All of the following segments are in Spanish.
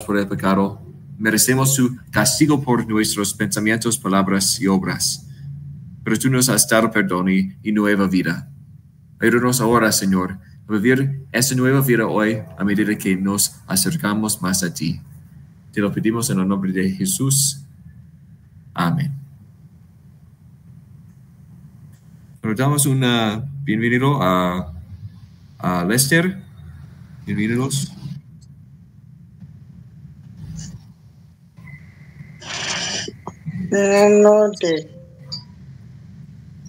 por el pecado, merecemos su castigo por nuestros pensamientos, palabras y obras. Pero tú nos has dado perdón y nueva vida. Ayúdanos ahora, Señor, a vivir esta nueva vida hoy a medida que nos acercamos más a ti. Te lo pedimos en el nombre de Jesús. Amén. Nos damos un bienvenido a Lester. Bienvenidos. Buenas noches.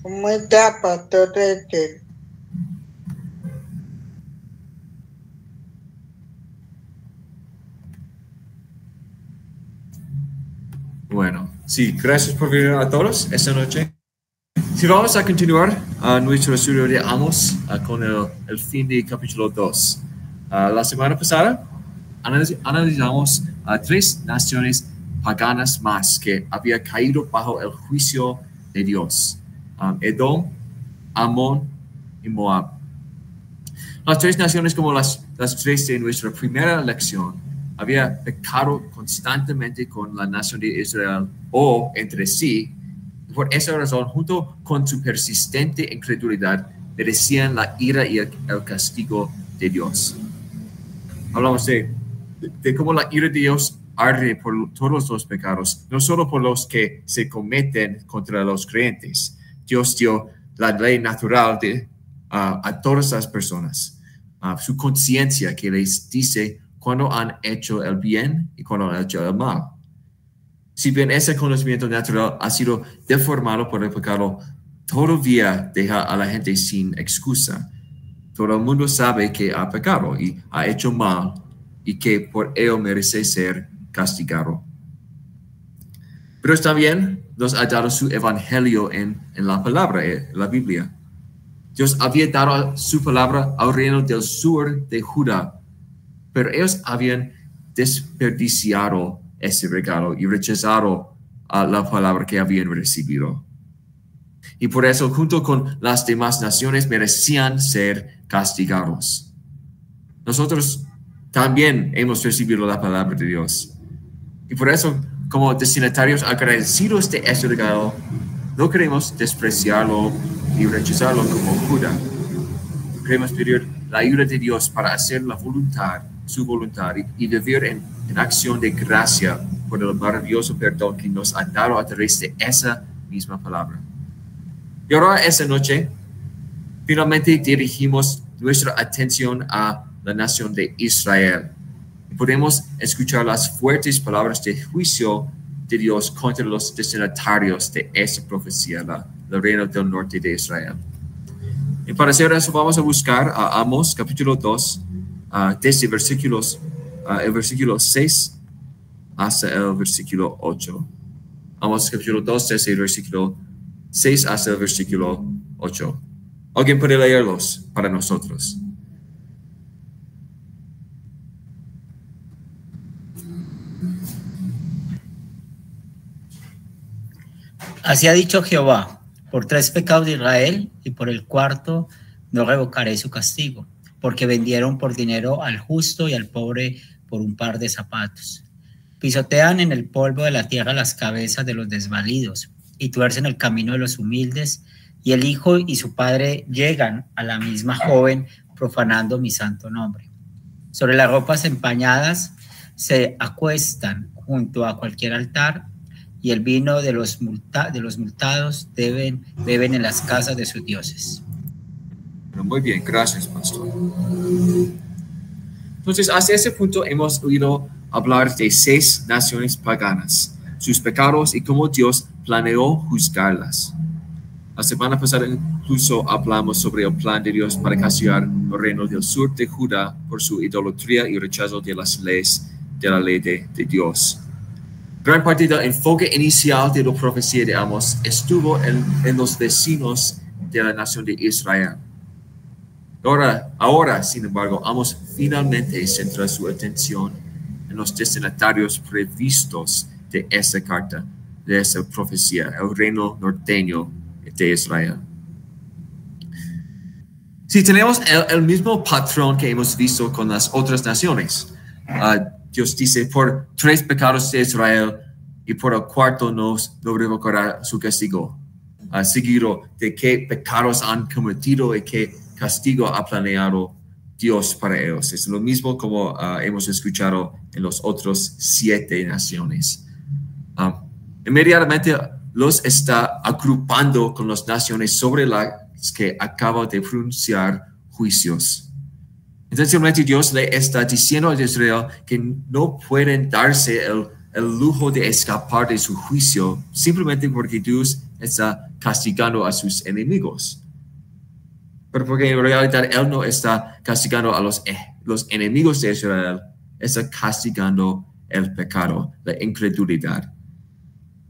¿Cómo está, Pastor Lester? Bueno, sí, gracias por venir a todos esta noche. Sí, vamos a continuar nuestro estudio de Amos con el fin de capítulo 2. La semana pasada analizamos a 3 naciones paganas más que habían caído bajo el juicio de Dios: Edom, Amón y Moab. Las 3 naciones, como las 3 de nuestra primera lección, habían pecado constantemente con la nación de Israel o entre sí. Por esa razón, junto con su persistente incredulidad, merecían la ira y el castigo de Dios. Hablamos de cómo la ira de Dios arde por todos los pecados, no solo por los que se cometen contra los creyentes. Dios dio la ley natural a todas las personas, su conciencia que les dice cuando han hecho el bien y cuando han hecho el mal. Si bien ese conocimiento natural ha sido deformado por el pecado, todavía deja a la gente sin excusa. Todo el mundo sabe que ha pecado y ha hecho mal y que por ello merece ser castigado. Pero también nos ha dado su evangelio en la palabra, la Biblia. Dios había dado su palabra al reino del sur de Judá, pero ellos habían desperdiciado ese regalo y rechazado la palabra que habían recibido. Y por eso, junto con las demás naciones, merecían ser castigados. Nosotros también hemos recibido la palabra de Dios. Y por eso, como destinatarios agradecidos de ese regalo, no queremos despreciarlo y rechazarlo como Judá. Queremos pedir la ayuda de Dios para hacer su voluntad y vivir en acción de gracia por el maravilloso perdón que nos ha dado a través de esa misma palabra. Y ahora, esta noche, finalmente dirigimos nuestra atención a la nación de Israel. Podemos escuchar las fuertes palabras de juicio de Dios contra los destinatarios de esta profecía, el reino del norte de Israel. Y para hacer eso, vamos a buscar a Amos, capítulo 2, desde el versículo 6 hasta el versículo 8. Amos, capítulo 2, desde el versículo 6 hasta el versículo 8. ¿Alguien puede leerlos para nosotros? Así ha dicho Jehová: por 3 pecados de Israel y por el 4º no revocaré su castigo, porque vendieron por dinero al justo y al pobre por un par de zapatos. Pisotean en el polvo de la tierra las cabezas de los desvalidos y tuercen el camino de los humildes, y el hijo y su padre llegan a la misma joven, profanando mi santo nombre. Sobre las ropas empañadas se acuestan junto a cualquier altar, y el vino de los multados beben en las casas de sus dioses. Muy bien, gracias, pastor. Entonces, hasta ese punto hemos oído hablar de 6 naciones paganas, sus pecados y cómo Dios planeó juzgarlas. La semana pasada incluso hablamos sobre el plan de Dios para castigar el reino del sur de Judá por su idolatría y rechazo de las leyes de la ley de Dios. Gran parte del enfoque inicial de la profecía de Amos estuvo en los vecinos de la nación de Israel. Ahora, sin embargo, Amos finalmente centra su atención en los destinatarios previstos de esta carta, de esta profecía, el reino norteño de Israel. Sí, tenemos el mismo patrón que hemos visto con las otras naciones. Dios dice, por 3 pecados de Israel y por el cuarto no revocará su castigo. Seguido de qué pecados han cometido y qué castigo ha planeado Dios para ellos. Es lo mismo como hemos escuchado en los otros 7 naciones. Inmediatamente los está agrupando con las naciones sobre las que acaba de pronunciar juicios. Esencialmente Dios le está diciendo a Israel que no pueden darse el lujo de escapar de su juicio simplemente porque Dios está castigando a sus enemigos. Pero porque en realidad Él no está castigando a los enemigos de Israel, está castigando el pecado, la incredulidad.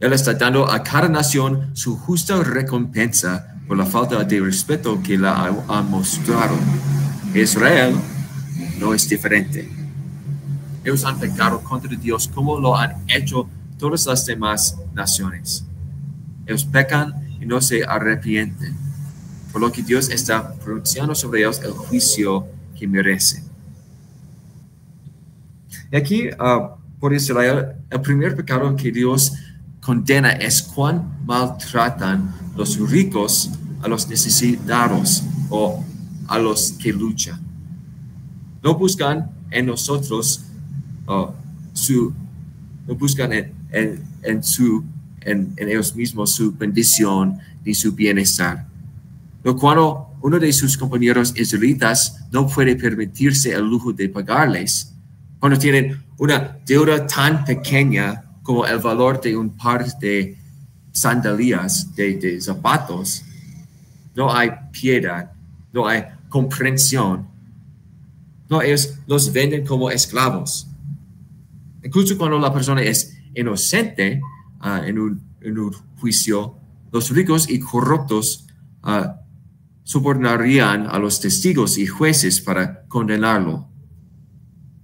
Él está dando a cada nación su justa recompensa por la falta de respeto que la han mostrado. Israel no es diferente. Ellos han pecado contra Dios como lo han hecho todas las demás naciones. Ellos pecan y no se arrepienten, por lo que Dios está pronunciando sobre ellos el juicio que merecen. Y aquí, por Israel, el primer pecado que Dios condena es cuán maltratan los ricos a los necesitados o a los que luchan. No buscan en nosotros no buscan en ellos mismos su bendición ni su bienestar. Pero cuando uno de sus compañeros israelitas no puede permitirse el lujo de pagarles, cuando tienen una deuda tan pequeña como el valor de un par de sandalias, de zapatos, no hay piedad, no hay comprensión. No, ellos los venden como esclavos. Incluso cuando la persona es inocente en un juicio, los ricos y corruptos sobornarían a los testigos y jueces para condenarlo.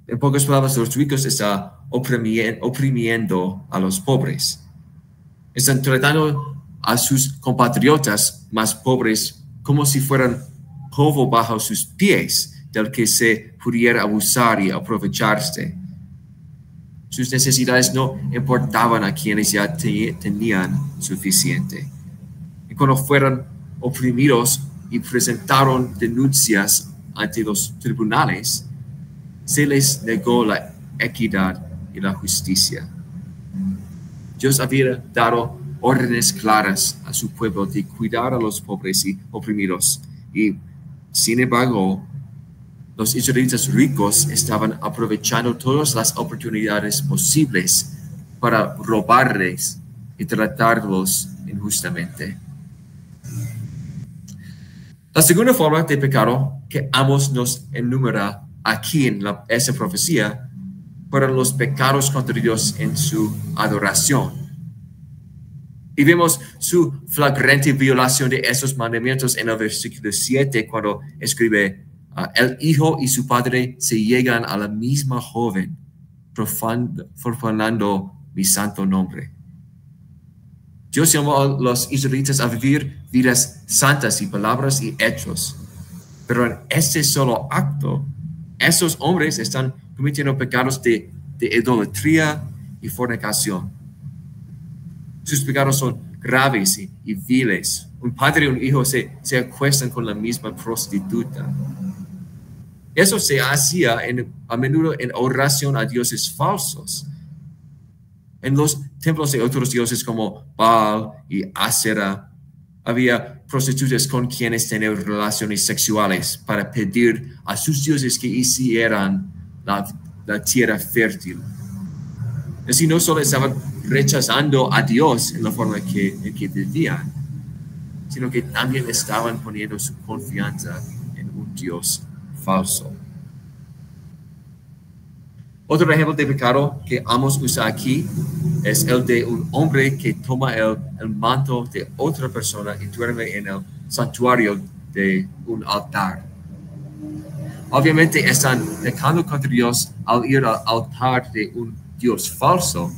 En pocas palabras, los ricos están oprimiendo a los pobres. Están tratando a sus compatriotas más pobres como si fueran polvo bajo sus pies, del que se pudiera abusar y aprovecharse. Sus necesidades no importaban a quienes ya tenían suficiente. Y cuando fueron oprimidos y presentaron denuncias ante los tribunales, se les negó la equidad y la justicia. Dios había dado órdenes claras a su pueblo de cuidar a los pobres y oprimidos, y sin embargo, los israelitas ricos estaban aprovechando todas las oportunidades posibles para robarles y tratarlos injustamente. La segunda forma de pecado que Amos nos enumera aquí en esa profecía fueron los pecados contra Dios en su adoración. Y vemos su flagrante violación de esos mandamientos en el versículo 7 cuando escribe: el hijo y su padre se llegan a la misma joven, profanando mi santo nombre. Dios llamó a los israelitas a vivir vidas santas y palabras y hechos. Pero en este solo acto, esos hombres están cometiendo pecados de idolatría y fornicación. Sus pecados son graves y viles. Un padre y un hijo se acuestan con la misma prostituta. Eso se hacía a menudo en oración a dioses falsos. En los templos de otros dioses como Baal y Asera, había prostitutas con quienes tenían relaciones sexuales para pedir a sus dioses que hicieran la tierra fértil. Así no solo estaban rechazando a Dios en la forma en que vivían, sino que también estaban poniendo su confianza en un Dios falso. Otro ejemplo de pecado que Amos usa aquí es el de un hombre que toma el manto de otra persona y duerme en el santuario de un altar. Obviamente están pecando contra Dios al ir al altar de un Dios falso,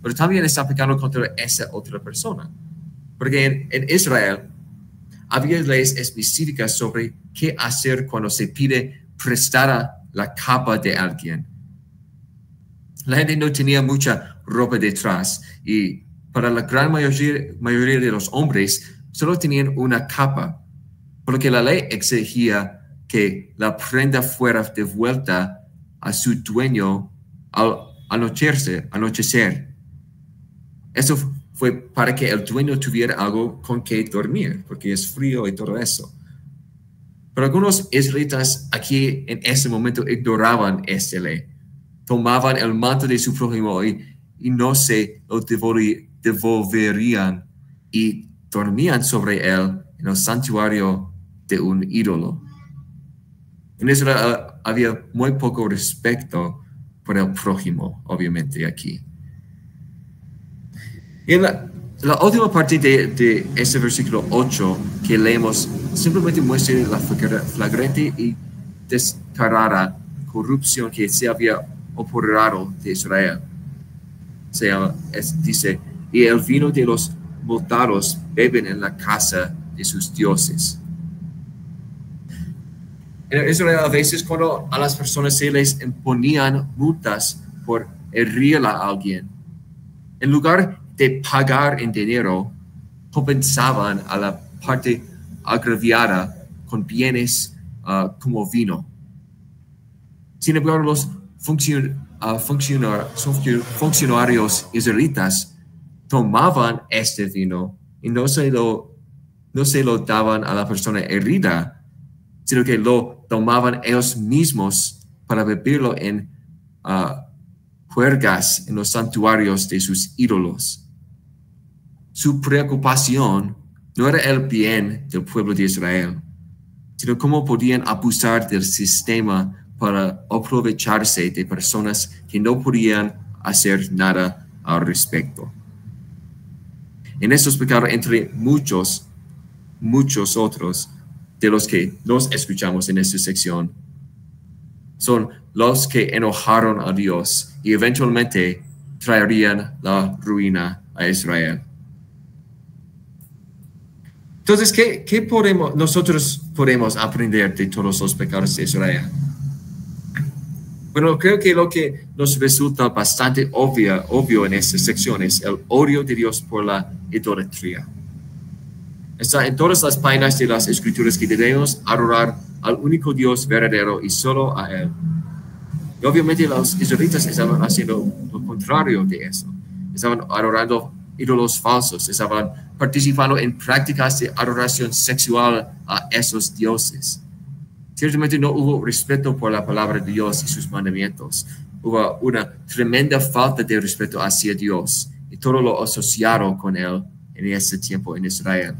pero también están pecando contra esa otra persona. Porque en Israel había leyes específicas sobre qué hacer cuando se pide prestada la capa de alguien. la gente no tenía mucha ropa detrás y para la gran mayoría de los hombres solo tenían una capa, por lo que la ley exigía que la prenda fuera devuelta a su dueño al anochecer. Eso fue para que el dueño tuviera algo con que dormir, porque es frío y todo eso. Pero algunos israelitas aquí en ese momento ignoraban esta ley. Tomaban el manto de su prójimo y no se lo devolverían y dormían sobre él en el santuario de un ídolo. En Israel había muy poco respeto por el prójimo, obviamente, aquí. Y en la última parte de este versículo 8 que leemos, simplemente muestra la flagrante y descarada corrupción que se había apoderado de Israel. Dice, y el vino de los multados beben en la casa de sus dioses. En Israel, a veces cuando a las personas se les imponían multas por herir a alguien, en lugar de pagar en dinero, compensaban a la parte agraviada con bienes como vino. Sin embargo, los funcionarios israelitas tomaban este vino y no se lo daban a la persona herida, sino que lo tomaban ellos mismos para beberlo en juergas en los santuarios de sus ídolos. Su preocupación no era el bien del pueblo de Israel, sino cómo podían abusar del sistema para aprovecharse de personas que no podían hacer nada al respecto. En estos pecados, entre muchos otros de los que nos escuchamos en esta sección, son los que enojaron a Dios y eventualmente traerían la ruina a Israel. Entonces, ¿qué nosotros podemos aprender de todos los pecados de Israel? Bueno, creo que lo que nos resulta bastante obvio en esta sección es el odio de Dios por la idolatría. Está en todas las páginas de las Escrituras que debemos adorar al único Dios verdadero y solo a Él. Y obviamente los israelitas estaban haciendo lo contrario de eso. Estaban adorando ídolos falsos, estaban participando en prácticas de adoración sexual a esos dioses. Ciertamente no hubo respeto por la palabra de Dios y sus mandamientos. Hubo una tremenda falta de respeto hacia Dios y todo lo asociado con Él en ese tiempo en Israel.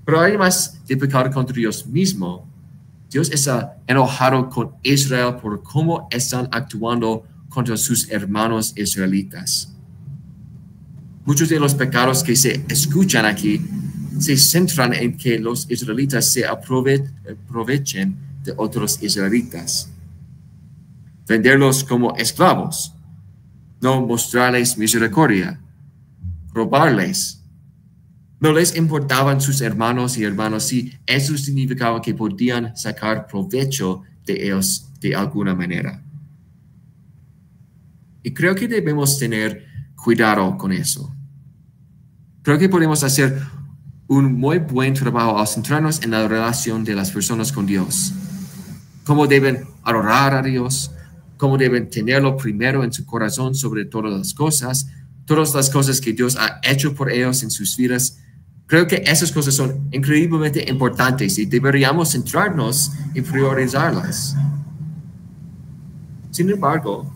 Pero además de pecar contra Dios mismo, Dios está enojado con Israel por cómo están actuando contra sus hermanos israelitas. Muchos de los pecados que se escuchan aquí se centran en que los israelitas se aprovechen de otros israelitas. Venderlos como esclavos, no mostrarles misericordia, robarles. No les importaban sus hermanos y hermanas si eso significaba que podían sacar provecho de ellos de alguna manera. Y creo que debemos tener cuidado con eso. Creo que podemos hacer un muy buen trabajo al centrarnos en la relación de las personas con Dios. Cómo deben adorar a Dios, cómo deben tenerlo primero en su corazón sobre todas las cosas que Dios ha hecho por ellos en sus vidas. Creo que esas cosas son increíblemente importantes y deberíamos centrarnos y priorizarlas. Sin embargo,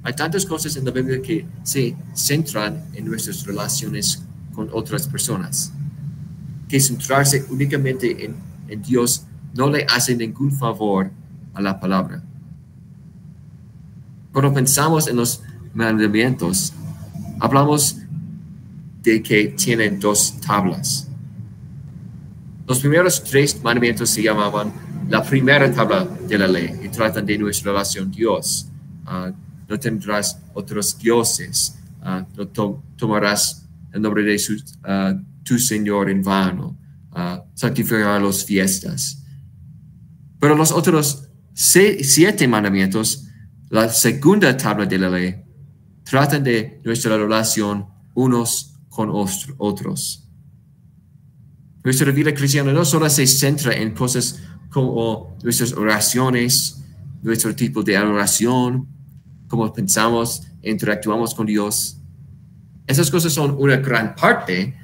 hay tantas cosas en la Biblia que se centran en nuestras relaciones con otras personas, que centrarse únicamente en Dios no le hace ningún favor a la palabra. Cuando pensamos en los mandamientos, hablamos de que tienen 2 tablas. Los primeros 3 mandamientos se llamaban la primera tabla de la ley y tratan de nuestra relación con Dios. No tendrás otros dioses, no tomarás el nombre de tu Señor en vano, santificar las fiestas. Pero los otros 7 mandamientos, la segunda tabla de la ley trata de nuestra relación unos con otros. Nuestra vida cristiana no solo se centra en cosas como nuestras oraciones, nuestro tipo de oración, cómo pensamos e interactuamos con Dios. Esas cosas son una gran parte,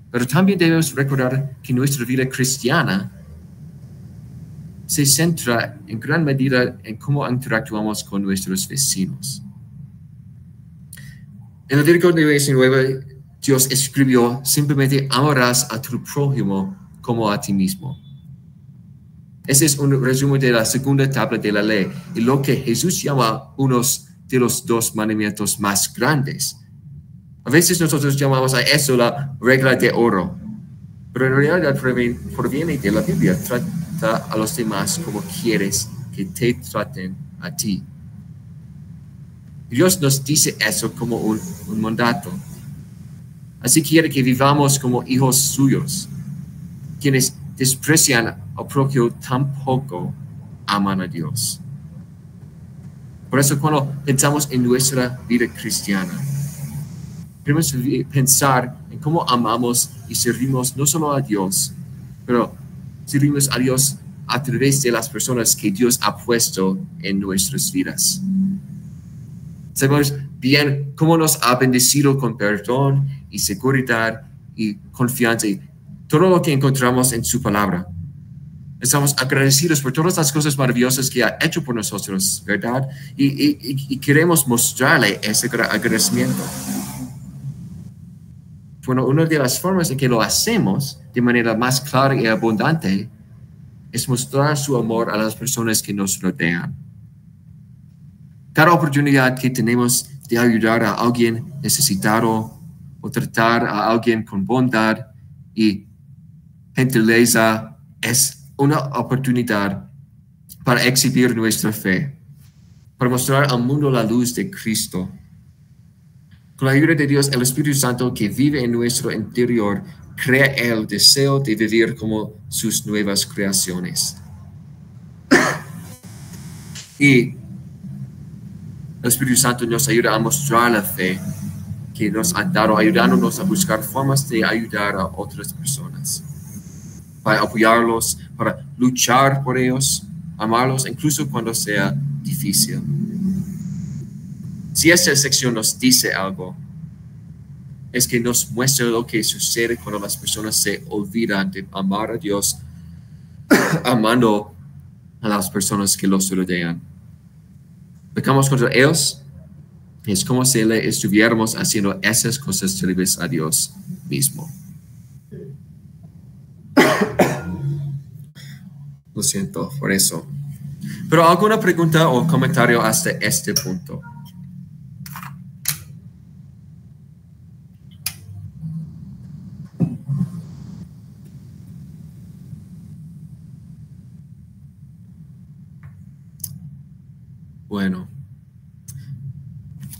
pero también debemos recordar que nuestra vida cristiana se centra en gran medida en cómo interactuamos con nuestros vecinos. En Levítico 19, Dios escribió, simplemente amarás a tu prójimo como a ti mismo. Ese es un resumen de la segunda tabla de la ley y lo que Jesús llama unos de los dos mandamientos más grandes. A veces nosotros llamamos a eso la regla de oro, pero en realidad proviene de la Biblia. Trata a los demás como quieres que te traten a ti. Dios nos dice eso como un mandato. Así quiere que vivamos como hijos suyos. Quienes desprecian al prójimo tampoco aman a Dios. Por eso cuando pensamos en nuestra vida cristiana, debemos pensar en cómo amamos y servimos no solo a Dios, pero servimos a Dios a través de las personas que Dios ha puesto en nuestras vidas. Sabemos bien cómo nos ha bendecido con perdón y seguridad y confianza y todo lo que encontramos en su palabra. Estamos agradecidos por todas las cosas maravillosas que ha hecho por nosotros, ¿verdad? Y queremos mostrarle ese agradecimiento. Bueno, una de las formas en que lo hacemos de manera más clara y abundante es mostrar su amor a las personas que nos rodean. Cada oportunidad que tenemos de ayudar a alguien necesitado o tratar a alguien con bondad y gentileza es una oportunidad para exhibir nuestra fe, para mostrar al mundo la luz de Cristo. Con la ayuda de Dios, el Espíritu Santo que vive en nuestro interior crea el deseo de vivir como sus nuevas creaciones. Y el Espíritu Santo nos ayuda a mostrar la fe que nos han dado, ayudándonos a buscar formas de ayudar a otras personas, para apoyarlos, para luchar por ellos, amarlos, incluso cuando sea difícil. Si esta sección nos dice algo, es que nos muestra lo que sucede cuando las personas se olvidan de amar a Dios, amando a las personas que los rodean. Pecamos contra ellos, es como si le estuviéramos haciendo esas cosas terribles a Dios mismo. Lo siento por eso. Pero ¿alguna pregunta o comentario hasta este punto? Bueno.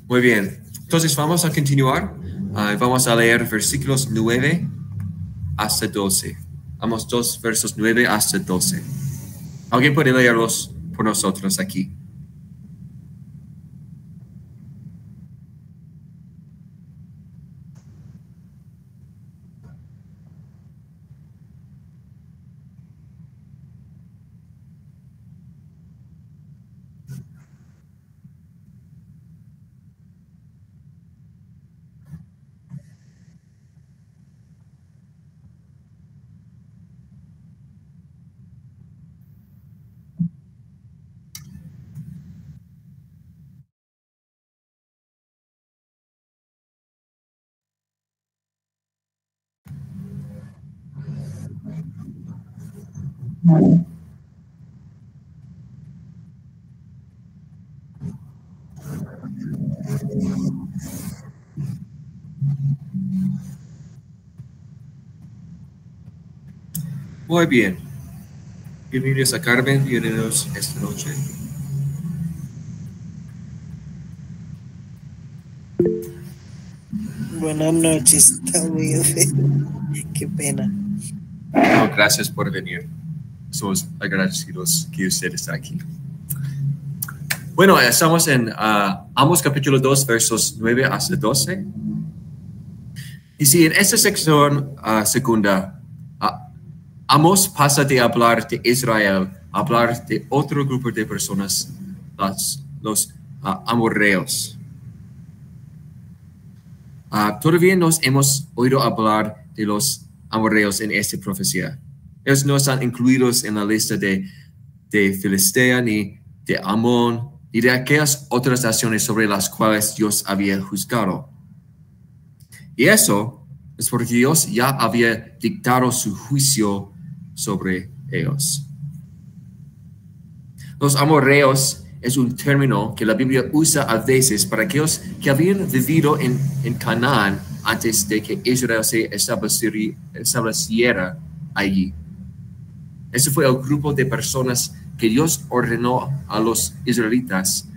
Muy bien. Entonces vamos a continuar. Vamos a leer versículos 9 hasta 12. Vamos, 2 versos 9 hasta 12. ¿Alguien puede leerlos por nosotros aquí? Muy bien. Bienvenidos a Carmen, bienvenidos esta noche. Buenas noches, está muy enfermo. Qué pena. No, gracias por venir. Somos agradecidos que usted está aquí. Bueno, estamos en Amos capítulo 2, versos 9 hasta 12. Y si en esta sección segunda, Amos pasa de hablar de Israel a hablar de otro grupo de personas, los amorreos. Todavía nos hemos oído hablar de los amorreos en esta profecía. Ellos no están incluidos en la lista de Filistea, ni de Amón, ni de aquellas otras naciones sobre las cuales Dios había juzgado. Y eso es porque Dios ya había dictado su juicio sobre ellos. Los amorreos es un término que la Biblia usa a veces para aquellos que habían vivido en Canaán antes de que Israel se estableciera allí. Ese fue el grupo de personas que Dios ordenó a los israelitas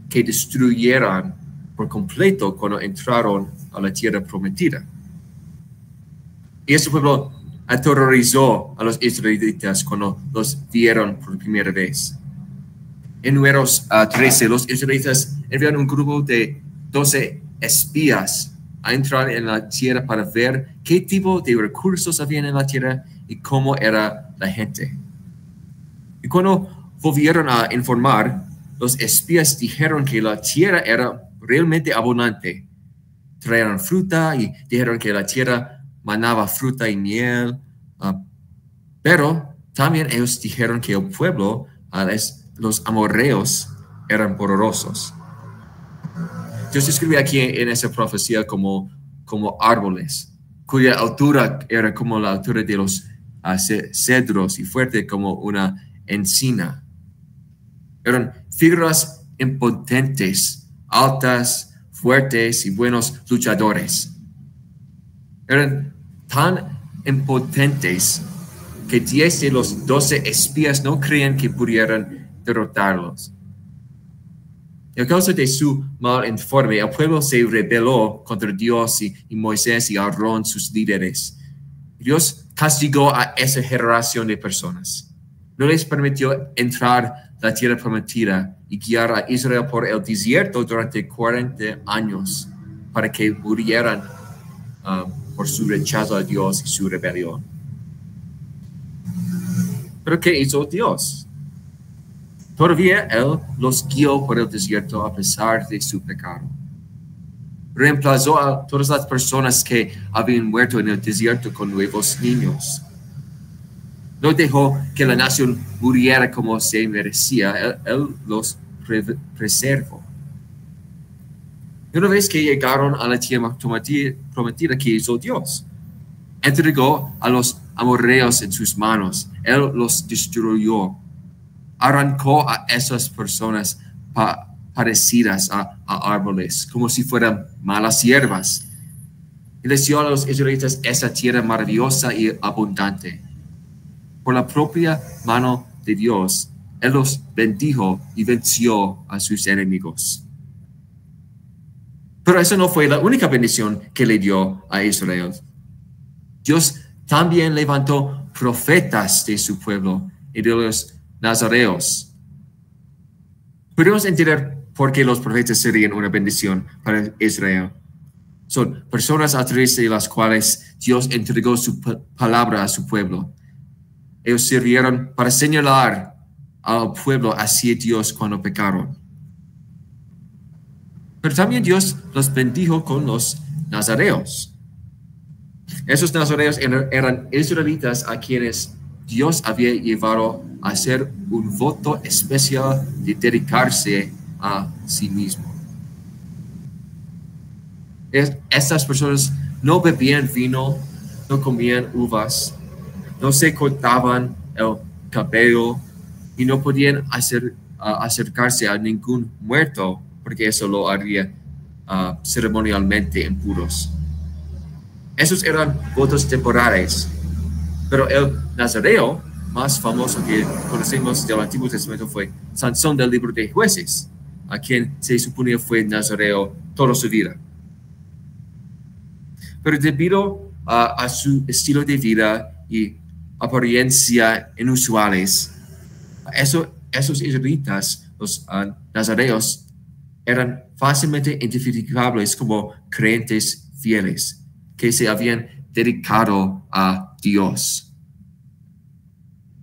que destruyeran por completo cuando entraron a la tierra prometida. Y ese pueblo aterrorizó a los israelitas cuando los vieron por primera vez. En Números 13, los israelitas enviaron un grupo de 12 espías a entrar en la tierra para ver qué tipo de recursos habían en la tierra y cómo era la gente. Y cuando volvieron a informar, los espías dijeron que la tierra era realmente abundante. Trajeron fruta y dijeron que la tierra manaba fruta y miel. Pero también ellos dijeron que el pueblo, los amorreos, eran poderosos. Dios escribe aquí en esa profecía como árboles, cuya altura era como la altura de los cedros y fuerte como una encina. Eran figuras impotentes, altas, fuertes y buenos luchadores. Eran tan impotentes que 10 de los 12 espías no creían que pudieran derrotarlos. Y a causa de su mal informe, el pueblo se rebeló contra Dios y Moisés y Aarón, sus líderes. Dios castigó a esa generación de personas. No les permitió entrar a la tierra prometida y guiar a Israel por el desierto durante 40 años para que murieran por su rechazo a Dios y su rebelión. ¿Pero qué hizo Dios? Todavía Él los guió por el desierto a pesar de su pecado. Reemplazó a todas las personas que habían muerto en el desierto con nuevos niños. No dejó que la nación muriera como se merecía. Él los preservó. Y una vez que llegaron a la tierra prometida, ¿qué hizo Dios? Entregó a los amorreos en sus manos. Él los destruyó. Arrancó a esas personas parecidas a árboles, como si fueran malas hierbas. Y les dio a los israelitas esa tierra maravillosa y abundante. Por la propia mano de Dios, Él los bendijo y venció a sus enemigos. Pero esa no fue la única bendición que le dio a Israel. Dios también levantó profetas de su pueblo y de los nazareos. Podemos entender por qué los profetas serían una bendición para Israel. Son personas a través de las cuales Dios entregó su palabra a su pueblo. Ellos sirvieron para señalar al pueblo hacia Dios cuando pecaron. Pero también Dios los bendijo con los nazareos. Esos nazareos eran israelitas a quienes Dios había llevado a hacer un voto especial de dedicarse a sí mismo. Estas personas no bebían vino, no comían uvas, no se cortaban el cabello y no podían acercarse a ningún muerto porque eso lo haría ceremonialmente impuros. Esos eran votos temporales, pero el nazareo más famoso que conocemos del Antiguo Testamento fue Sansón del libro de Jueces, a quien se suponía fue nazareo toda su vida. Pero debido a su estilo de vida y apariencia inusuales, esos israelitas nazareos eran fácilmente identificables como creyentes fieles que se habían dedicado a Dios.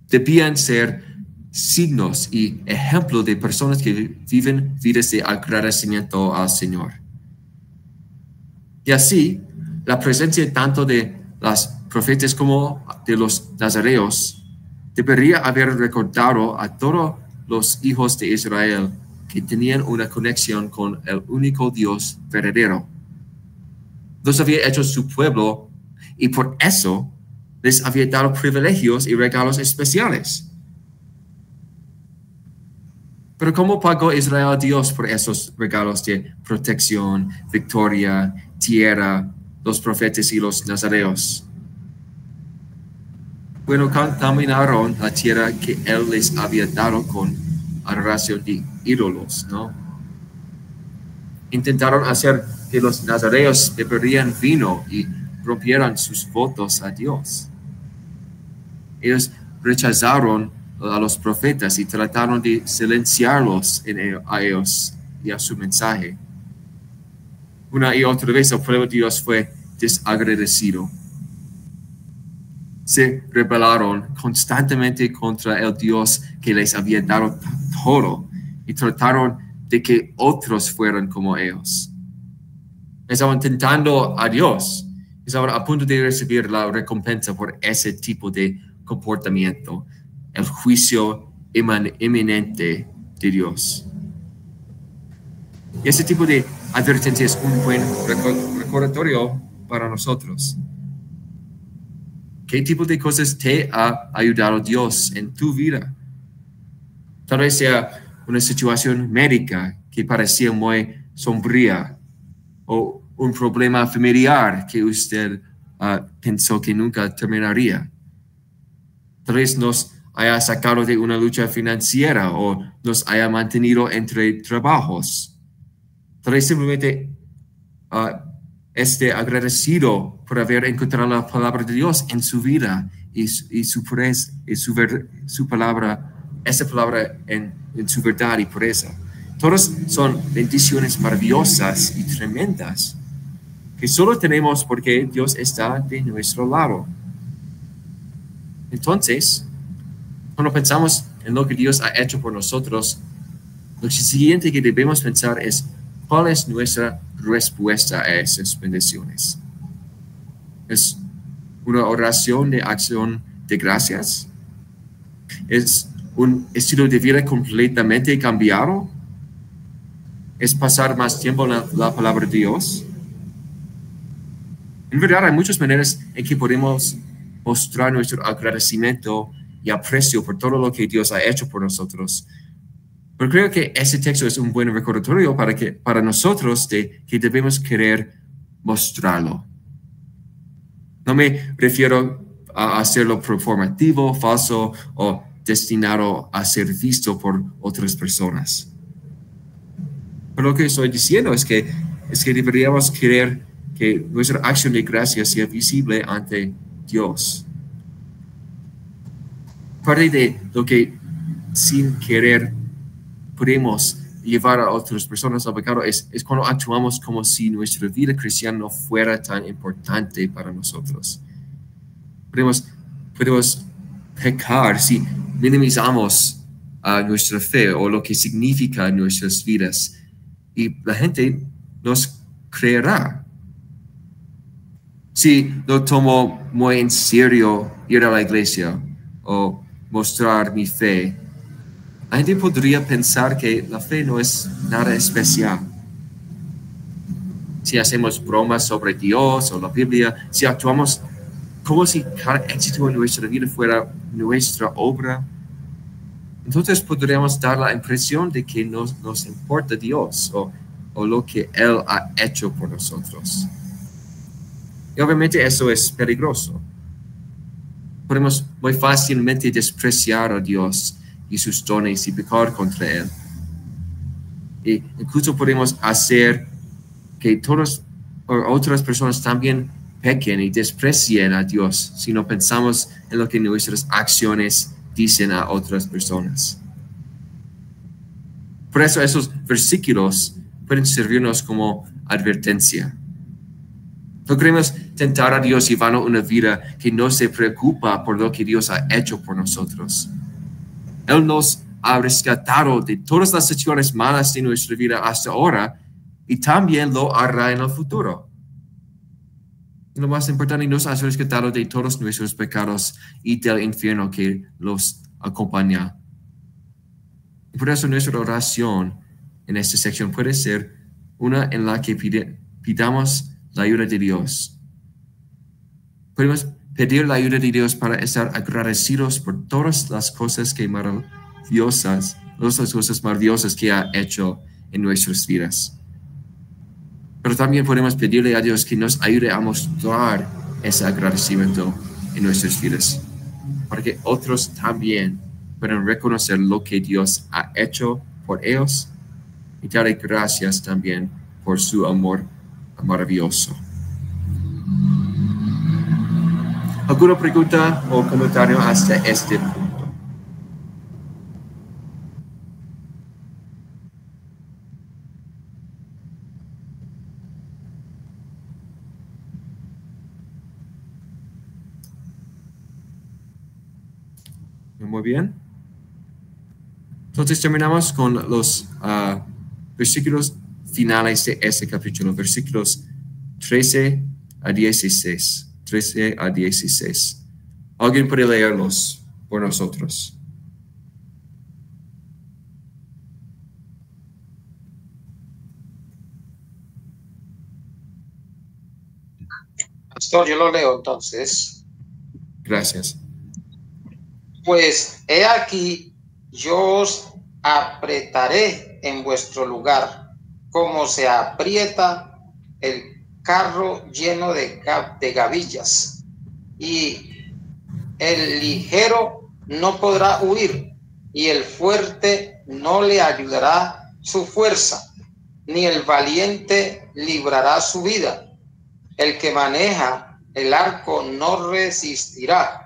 Debían ser signos y ejemplos de personas que viven vidas de agradecimiento al Señor. Y así, la presencia tanto de los profetas como de los nazareos debería haber recordado a todos los hijos de Israel que tenían una conexión con el único Dios verdadero. Los había hecho su pueblo y por eso les había dado privilegios y regalos especiales. Pero ¿cómo pagó Israel a Dios por esos regalos de protección, victoria, tierra, los profetas y los nazareos? Bueno, contaminaron la tierra que Él les había dado con adoración de ídolos, ¿no? Intentaron hacer que los nazareos beberían vino y rompieran sus votos a Dios. Ellos rechazaron a los profetas y trataron de silenciarlos a ellos y a su mensaje. Una y otra vez el pueblo de Dios fue desagradecido. Se rebelaron constantemente contra el Dios que les había dado todo y trataron de que otros fueran como ellos. Estaban tentando a Dios. Estaban a punto de recibir la recompensa por ese tipo de comportamiento, el juicio inminente de Dios. Y ese tipo de advertencia es un buen recordatorio para nosotros. ¿Qué tipo de cosas te ha ayudado Dios en tu vida? Tal vez sea una situación médica que parecía muy sombría o un problema familiar que usted pensó que nunca terminaría. Tal vez nos haya sacado de una lucha financiera o nos haya mantenido entre trabajos. Tal vez simplemente esté agradecido por haber encontrado la palabra de Dios en su vida y su palabra, esa palabra en su verdad y pureza. Todas son bendiciones maravillosas y tremendas que solo tenemos porque Dios está de nuestro lado. Entonces, cuando pensamos en lo que Dios ha hecho por nosotros, lo siguiente que debemos pensar es ¿cuál es nuestra respuesta a esas bendiciones? ¿Es una oración de acción de gracias? ¿Es un estilo de vida completamente cambiado? ¿Es pasar más tiempo en la palabra de Dios? En verdad, hay muchas maneras en que podemos mostrar nuestro agradecimiento y aprecio por todo lo que Dios ha hecho por nosotros. Pero creo que ese texto es un buen recordatorio para nosotros de que debemos querer mostrarlo. No me refiero a hacerlo performativo, falso o destinado a ser visto por otras personas. Pero lo que estoy diciendo es que deberíamos querer que nuestra acción de gracia sea visible ante Dios. Parte de lo que sin querer podemos llevar a otras personas al pecado es cuando actuamos como si nuestra vida cristiana no fuera tan importante para nosotros. Podemos pecar si minimizamos nuestra fe o lo que significa nuestras vidas y la gente nos creerá. Si no tomo muy en serio ir a la iglesia o mostrar mi fe, la gente podría pensar que la fe no es nada especial. Si hacemos bromas sobre Dios o la Biblia, si actuamos como si cada éxito en nuestra vida fuera nuestra obra, entonces podríamos dar la impresión de que nos importa Dios o lo que Él ha hecho por nosotros. Y obviamente eso es peligroso. Podemos muy fácilmente despreciar a Dios y sus dones y pecar contra Él. Y incluso podemos hacer que otras personas también pequen y desprecien a Dios si no pensamos en lo que nuestras acciones dicen a otras personas. Por eso esos versículos pueden servirnos como advertencia. No queremos tentar a Dios llevando una vida que no se preocupa por lo que Dios ha hecho por nosotros. Él nos ha rescatado de todas las situaciones malas de nuestra vida hasta ahora y también lo hará en el futuro. Y lo más importante, nos ha rescatado de todos nuestros pecados y del infierno que los acompaña. Y por eso nuestra oración en esta sección puede ser una en la que pidamos la ayuda de Dios. Podemos pedir la ayuda de Dios para estar agradecidos por todas las cosas maravillosas que ha hecho en nuestras vidas. Pero también podemos pedirle a Dios que nos ayude a mostrar ese agradecimiento en nuestras vidas, para que otros también puedan reconocer lo que Dios ha hecho por ellos y darle gracias también por su amor maravilloso. ¿Alguna pregunta o comentario hasta este punto? Muy bien. Entonces terminamos con los versículos finales de este capítulo, versículos 13 a 16. 13 a 16. ¿Alguien puede leerlos por nosotros? Pastor, yo lo leo entonces. Gracias. Pues he aquí, yo os apretaré en vuestro lugar, como se aprieta el carro lleno de gavillas, y el ligero no podrá huir, y el fuerte no le ayudará su fuerza, ni el valiente librará su vida. El que maneja el arco no resistirá,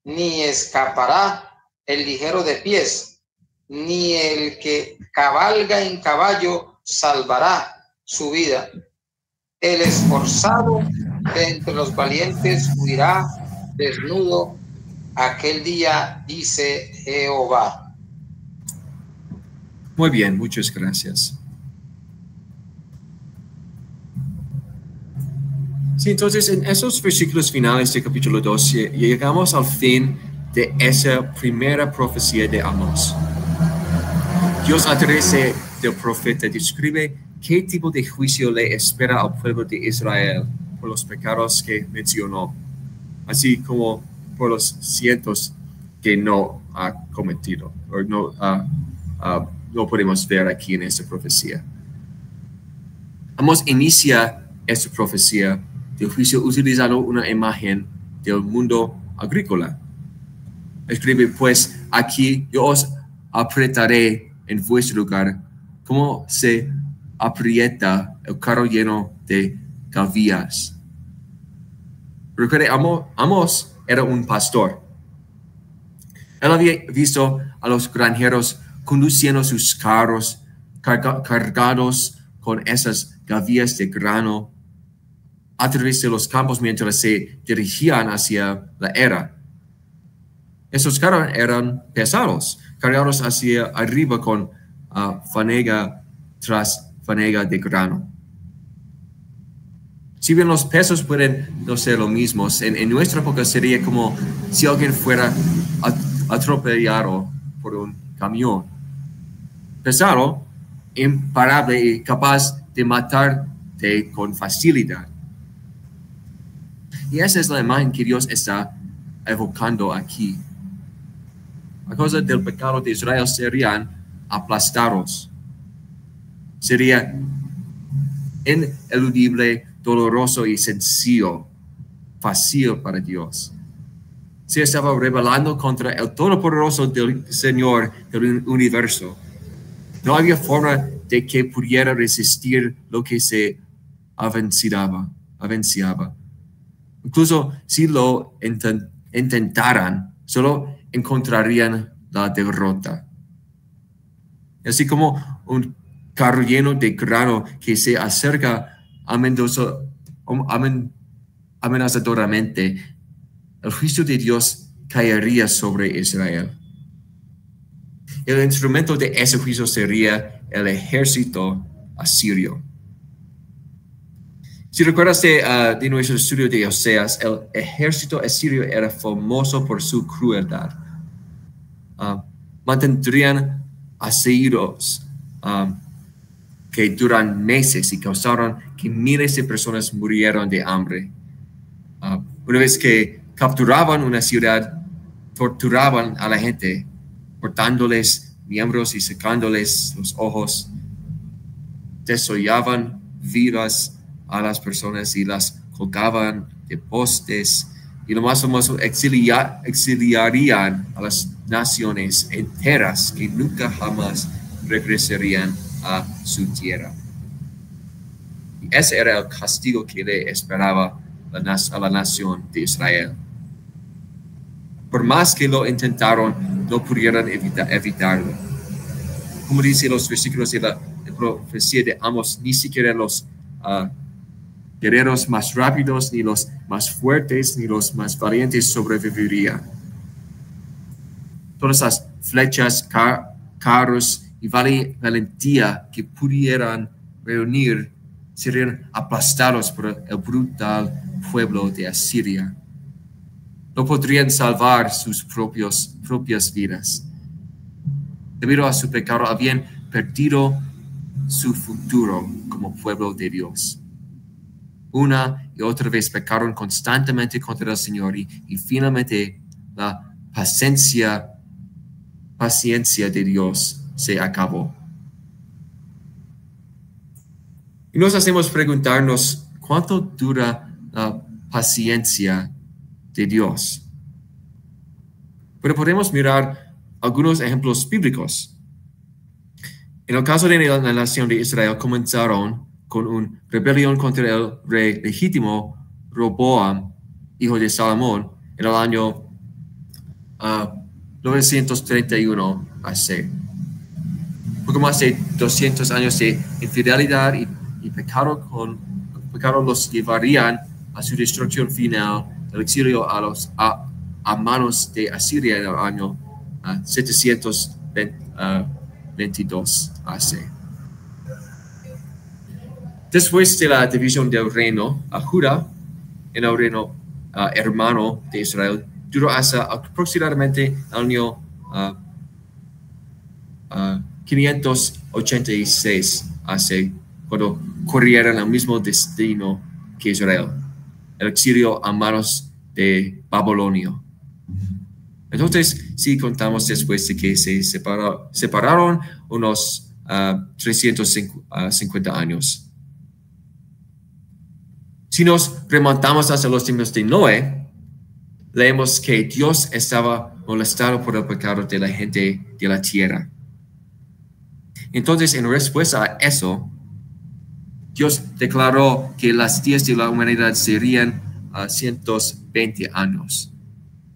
ni escapará el ligero de pies, ni el que cabalga en caballo salvará su vida. El esforzado de entre los valientes huirá desnudo aquel día, dice Jehová. Muy bien, muchas gracias. Sí, entonces en esos versículos finales del capítulo 2 llegamos al fin de esa primera profecía de Amós. Dios a través del profeta describe qué tipo de juicio le espera al pueblo de Israel por los pecados que mencionó, así como por los cientos que no ha cometido, o no podemos ver aquí en esta profecía. Amós inicia esta profecía del juicio utilizando una imagen del mundo agrícola. Escribe, pues aquí yo os apretaré en vuestro lugar, como se aprieta el carro lleno de gavillas. Recuerde, Amós era un pastor. Él había visto a los granjeros conduciendo sus carros cargados con esas gavillas de grano a través de los campos mientras se dirigían hacia la era. Esos carros eran pesados, cargados hacia arriba con fanega tras fanega de grano. Si bien los pesos pueden no ser lo mismo, en nuestra época sería como si alguien fuera atropellado por un camión. Pesado, imparable y capaz de matarte con facilidad. Y esa es la imagen que Dios está evocando aquí. A causa del pecado de Israel serían aplastados. Sería ineludible, doloroso y sencillo, fácil para Dios. Se estaba rebelando contra el Todopoderoso del Señor del universo. No había forma de que pudiera resistir lo que se avenciaba. Incluso si lo intentaran, solo encontrarían la derrota. Así como un carro lleno de grano que se acerca amenazadoramente, el juicio de Dios caería sobre Israel. El instrumento de ese juicio sería el ejército asirio. Si recuerdas de nuestro estudio de Oseas, el ejército asirio era famoso por su crueldad. Mantendrían asedios que duran meses y causaron que miles de personas murieron de hambre. Una vez que capturaban una ciudad, torturaban a la gente, cortándoles miembros y secándoles los ojos, desollaban vivas a las personas y las colgaban de postes, y lo más famoso, exiliarían a las naciones enteras que nunca jamás regresarían a su tierra. Y ese era el castigo que le esperaba a la nación de Israel. Por más que lo intentaron, no pudieron evitarlo. Como dice los versículos de la profecía de Amos, ni siquiera los guerreros más rápidos, ni los más fuertes, ni los más valientes sobrevivirían. Todas las flechas, carros y valentía que pudieran reunir serían aplastados por el brutal pueblo de Asiria. No podrían salvar sus propias vidas. Debido a su pecado, habían perdido su futuro como pueblo de Dios. Una y otra vez pecaron constantemente contra el Señor y finalmente la paciencia de Dios se acabó. Y nos hacemos preguntarnos cuánto dura la paciencia de Dios. Pero podemos mirar algunos ejemplos bíblicos. En el caso de la nación de Israel, comenzaron con una rebelión contra el rey legítimo Roboam, hijo de Salomón, en el año 931 AC. Poco más de 200 años de infidelidad y pecado los llevarían a su destrucción final, el exilio a manos de Asiria en el año 722 AC. Después de la división del reino, a Judá, en el reino hermano de Israel, duró hasta aproximadamente el año 586 AC, cuando corrieron el mismo destino que Israel, el exilio a manos de Babilonia. Entonces, si contamos después de que se separaron unos 350 años. Si nos remontamos hasta los tiempos de Noé, leemos que Dios estaba molestado por el pecado de la gente de la tierra. Entonces, en respuesta a eso, Dios declaró que los días de la humanidad serían 120 años.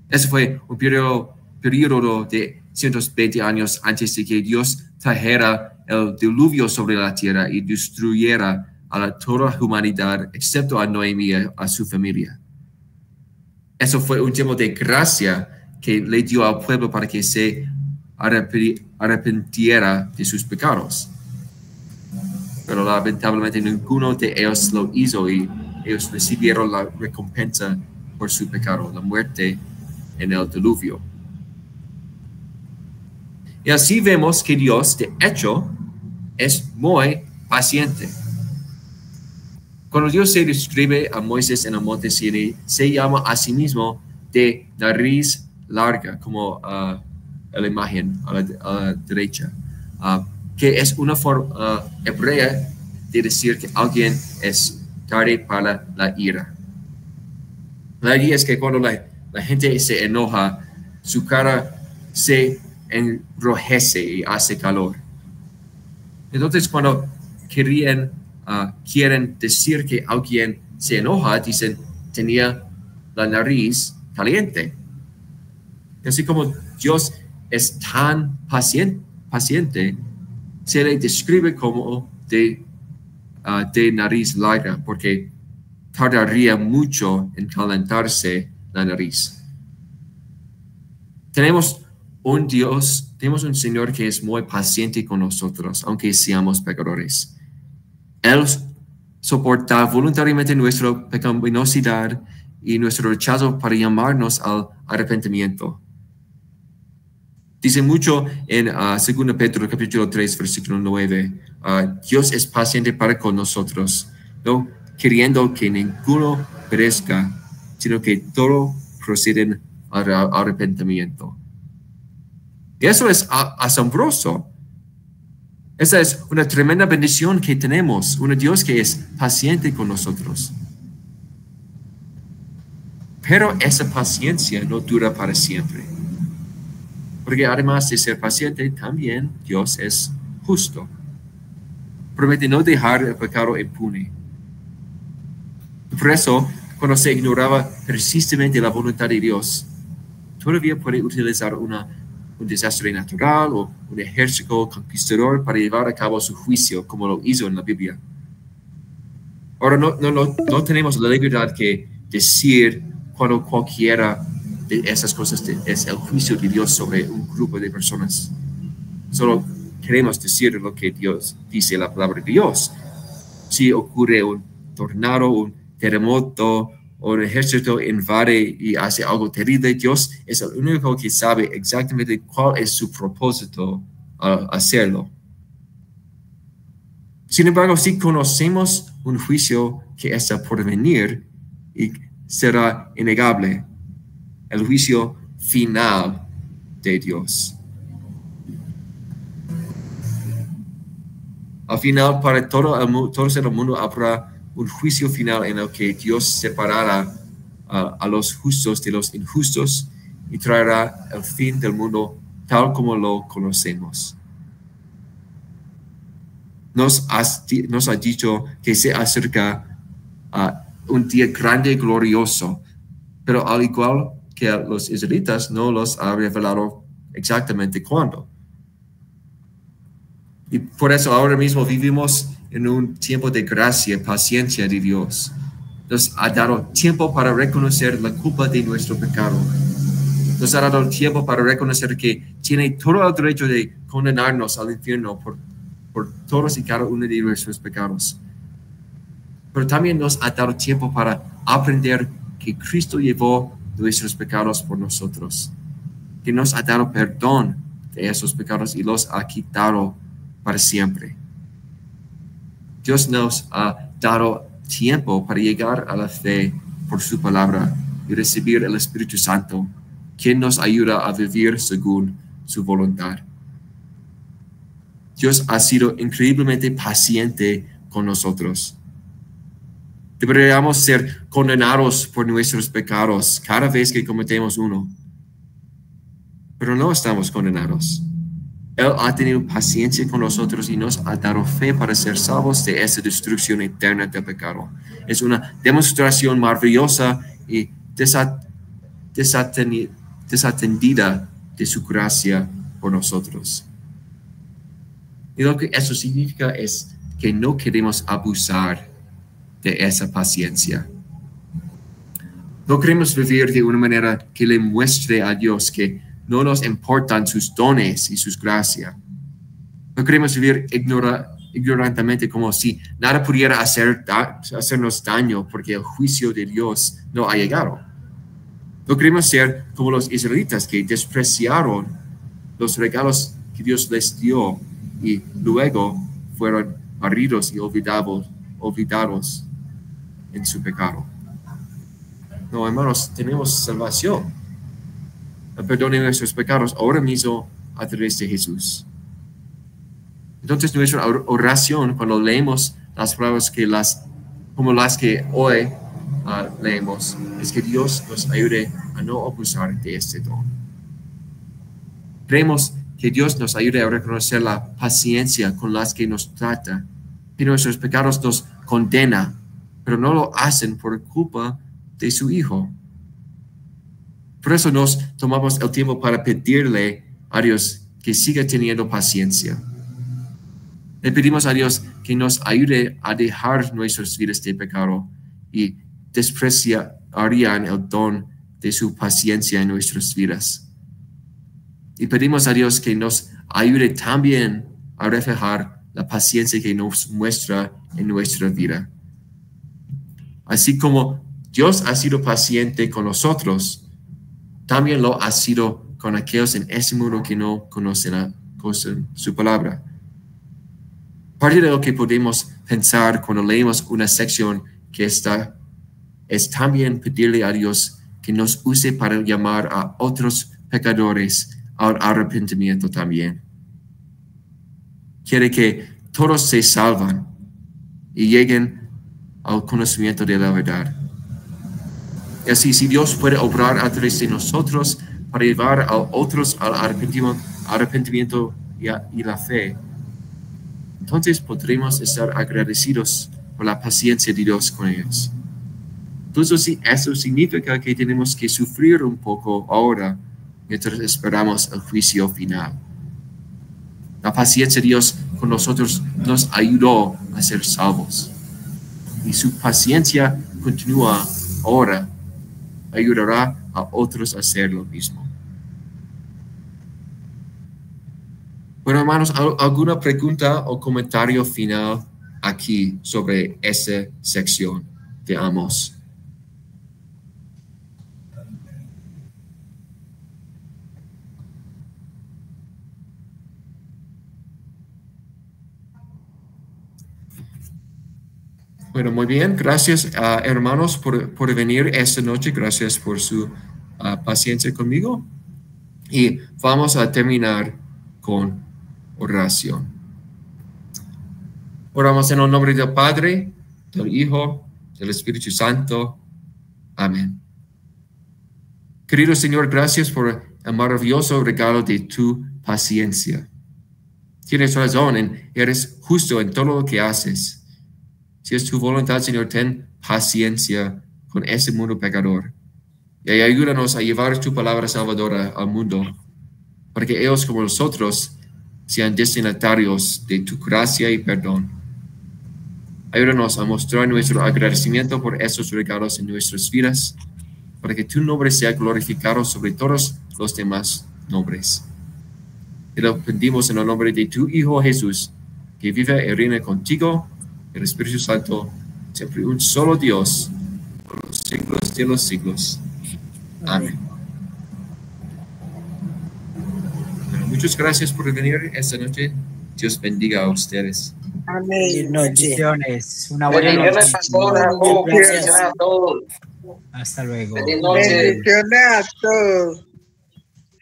Ese fue un periodo de 120 años antes de que Dios trajera el diluvio sobre la tierra y destruyera a toda la humanidad, excepto a Noé y a su familia. Eso fue un tiempo de gracia que le dio al pueblo para que se arrepintiera de sus pecados. Pero lamentablemente ninguno de ellos lo hizo y ellos recibieron la recompensa por su pecado, la muerte en el diluvio. Y así vemos que Dios, de hecho, es muy paciente. Cuando Dios se describe a Moisés en el monte Sinaí, se llama a sí mismo de nariz larga, como la imagen a la derecha, que es una forma hebrea de decir que alguien es tarde para la ira. La idea es que cuando la gente se enoja, su cara se enrojece y hace calor. Entonces, cuando quieren decir que alguien se enoja, dicen, tenía la nariz caliente. Así como Dios es tan paciente, Se le describe como de nariz larga, porque tardaría mucho en calentarse la nariz. Tenemos un Dios, tenemos un Señor que es muy paciente con nosotros, aunque seamos pecadores. Él soporta voluntariamente nuestra pecaminosidad y nuestro rechazo para llamarnos al arrepentimiento. Dice mucho en 2 Pedro capítulo 3, versículo 9, Dios es paciente para con nosotros, no queriendo que ninguno perezca, sino que todos proceden al arrepentimiento. Y eso es asombroso. Esa es una tremenda bendición que tenemos, un Dios que es paciente con nosotros. Pero esa paciencia no dura para siempre. Porque además de ser paciente, también Dios es justo. Promete no dejar el pecado impune. Por eso, cuando se ignoraba persistentemente la voluntad de Dios, todavía puede utilizar un desastre natural o un ejército conquistador para llevar a cabo su juicio, como lo hizo en la Biblia. Ahora, no tenemos la libertad que decir cuando cualquiera de esas cosas es el juicio de Dios sobre un grupo de personas. Solo queremos decir lo que Dios dice, la palabra de Dios. Si ocurre un tornado, un terremoto, o un ejército invade y hace algo terrible, Dios es el único que sabe exactamente cuál es su propósito al hacerlo. Sin embargo, si conocemos un juicio que está por venir y será innegable, el juicio final de Dios. Al final, para todo el mundo habrá un juicio final en el que Dios separará a los justos de los injustos y traerá el fin del mundo tal como lo conocemos. Nos ha dicho que se acerca un día grande y glorioso, pero al igual que a los israelitas no los ha revelado exactamente cuándo. Y por eso ahora mismo vivimos en un tiempo de gracia, paciencia de Dios. Nos ha dado tiempo para reconocer la culpa de nuestro pecado. Nos ha dado tiempo para reconocer que tiene todo el derecho de condenarnos al infierno por todos y cada uno de nuestros pecados. Pero también nos ha dado tiempo para aprender que Cristo llevó nuestros pecados por nosotros, que nos ha dado perdón de esos pecados y los ha quitado para siempre. Dios nos ha dado tiempo para llegar a la fe por su palabra y recibir el Espíritu Santo, quien nos ayuda a vivir según su voluntad. Dios ha sido increíblemente paciente con nosotros. Deberíamos ser condenados por nuestros pecados cada vez que cometemos uno. Pero no estamos condenados. Él ha tenido paciencia con nosotros y nos ha dado fe para ser salvos de esa destrucción eterna del pecado. Es una demostración maravillosa y desatendida de su gracia por nosotros. Y lo que eso significa es que no queremos abusar de esa paciencia. No queremos vivir de una manera que le muestre a Dios que no nos importan sus dones y sus gracias. No queremos vivir ignorantemente como si nada pudiera hacernos daño porque el juicio de Dios no ha llegado. No queremos ser como los israelitas que despreciaron los regalos que Dios les dio y luego fueron barridos y olvidados en su pecado. No, hermanos, tenemos salvación. El perdón de nuestros pecados ahora mismo a través de Jesús. Entonces, nuestra oración, cuando leemos las palabras como las que hoy leemos, es que Dios nos ayude a no abusar de este don. Creemos que Dios nos ayude a reconocer la paciencia con la que nos trata, que nuestros pecados nos condena, pero no lo hacen por culpa de su Hijo. Por eso nos tomamos el tiempo para pedirle a Dios que siga teniendo paciencia. Le pedimos a Dios que nos ayude a dejar nuestras vidas de pecado y despreciarían el don de su paciencia en nuestras vidas. Y pedimos a Dios que nos ayude también a reflejar la paciencia que nos muestra en nuestra vida. Así como Dios ha sido paciente con nosotros, también lo ha sido con aquellos en este mundo que no conocen su palabra. Parte de lo que podemos pensar cuando leemos una sección que está es también pedirle a Dios que nos use para llamar a otros pecadores al arrepentimiento también. Quiere que todos se salvan y lleguen al conocimiento de la verdad. Y así, si Dios puede obrar a través de nosotros para llevar a otros al arrepentimiento y la fe, entonces podremos estar agradecidos por la paciencia de Dios con ellos. Entonces, eso significa que tenemos que sufrir un poco ahora mientras esperamos el juicio final. La paciencia de Dios con nosotros nos ayudó a ser salvos. Y su paciencia continúa ahora. Ayudará a otros a hacer lo mismo. Bueno, hermanos, ¿alguna pregunta o comentario final aquí sobre esta sección de Amós? Bueno, muy bien. Gracias, hermanos, por venir esta noche. Gracias por su paciencia conmigo. Y vamos a terminar con oración. Oramos en el nombre del Padre, del Hijo, del Espíritu Santo. Amén. Querido Señor, gracias por el maravilloso regalo de tu paciencia. Tienes razón, eres justo en todo lo que haces. Si es tu voluntad, Señor, ten paciencia con ese mundo pecador. Y ayúdanos a llevar tu palabra salvadora al mundo, para que ellos como nosotros sean destinatarios de tu gracia y perdón. Ayúdanos a mostrar nuestro agradecimiento por esos regalos en nuestras vidas, para que tu nombre sea glorificado sobre todos los demás nombres. Te lo pedimos en el nombre de tu Hijo Jesús, que vive y reina contigo, el Espíritu Santo, siempre un solo Dios, por los siglos de los siglos. Amén. Bueno, muchas gracias por venir esta noche. Dios bendiga a ustedes. Amén. Bendiciones. Una buena noche. Bendiciones a todos. Hasta luego. Feliz noche. Bendiciones a todos.